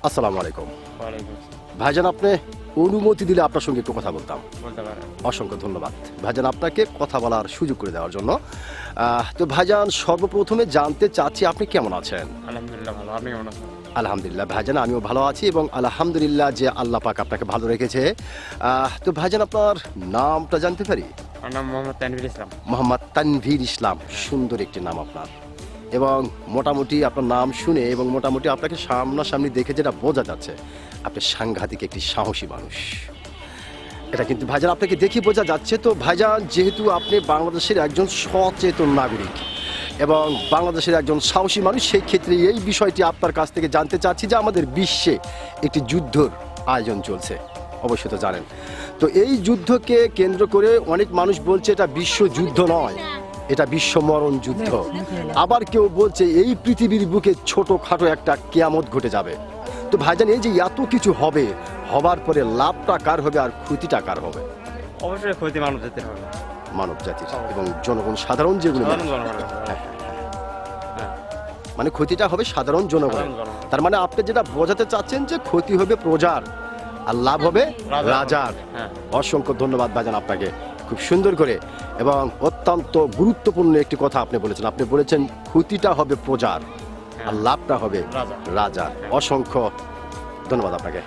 আসসালামু আলাইকুম। ওয়ালাইকুম আসসালাম। ভাইজান, আপনি অনুমতি দিলে আপনার সঙ্গে একটু কথা বলতাম। বলতে পারেন। অসংখ্য ধন্যবাদ ভাইজান আপনাকে কথা বলার সুযোগ করে দেওয়ার জন্য। তো ভাইজান, সর্বপ্রথমে জানতে চাচ্ছি আপনি কেমন আছেন? আলহামদুলিল্লাহ ভালো। আপনি কেমন আছেন? আলহামদুলিল্লাহ ভাইজান, আমিও ভালো আছি এবং আলহামদুলিল্লাহ যে আল্লাহ পাক আপনাকে ভালো রেখেছে। তো ভাইজান, আপনার নামটা জানতে পারি? আমার নাম মোহাম্মদ তানভীর ইসলাম। মোহাম্মদ তানভীর ইসলাম, সুন্দর একটি নাম আপনার। এবং মোটামুটি আপনার নাম শুনে এবং মোটামুটি আপনাকে সামনাসামনি দেখে যেটা বোঝা যাচ্ছে, আপনি সাংঘাতিক একটি সাহসী মানুষ। এটা কিন্তু ভাইজান আপনাকে দেখি বোঝা যাচ্ছে। তো ভাইজান, যেহেতু আপনি বাংলাদেশের একজন সচেতন নাগরিক এবং বাংলাদেশের একজন সাহসী মানুষ, সেই ক্ষেত্রে এই বিষয়টি আপনার কাছ থেকে জানতে চাচ্ছি যে আমাদের বিশ্বে একটি যুদ্ধর আয়োজন চলছে, অবশ্যই তো জানেন। তো এই যুদ্ধকে কেন্দ্র করে অনেক মানুষ বলছে এটা বিশ্বযুদ্ধ নয়, এটা বিশ্ব মরণ যুদ্ধ। আবার কেউ বলছে এই পৃথিবীর বুকে ছোটখাটো একটা কিয়ামত ঘটে যাবে। তো ভাইজান, এই যে এত কিছু হবে, হবার পরে লাভটা কার হবে আর ক্ষতিটা কার হবে? অবশ্যই ক্ষতি মানব জাতির হবে। মানব জাতির এবং জনগণ, সাধারণ যেগুলো সাধারণ জনগণের হবে। হ্যাঁ, হ্যাঁ, মানে ক্ষতিটা হবে সাধারণ জনগণ। সাধারণ জনগণ। তার মানে আপনি যেটা বোঝাতে চাচ্ছেন যে ক্ষতি হবে প্রজার আর লাভ হবে রাজার। হ্যাঁ। অসংখ্য ধন্যবাদ ভাইজান আপনাকে, খুব সুন্দর করে এবং অত্যন্ত গুরুত্বপূর্ণ একটি কথা আপনি বলেছেন। আপনি বলেছেন ক্ষতিটা হবে প্রজার আর লাভটা হবে রাজা। রাজার। অসংখ্য ধন্যবাদ আপনাকে।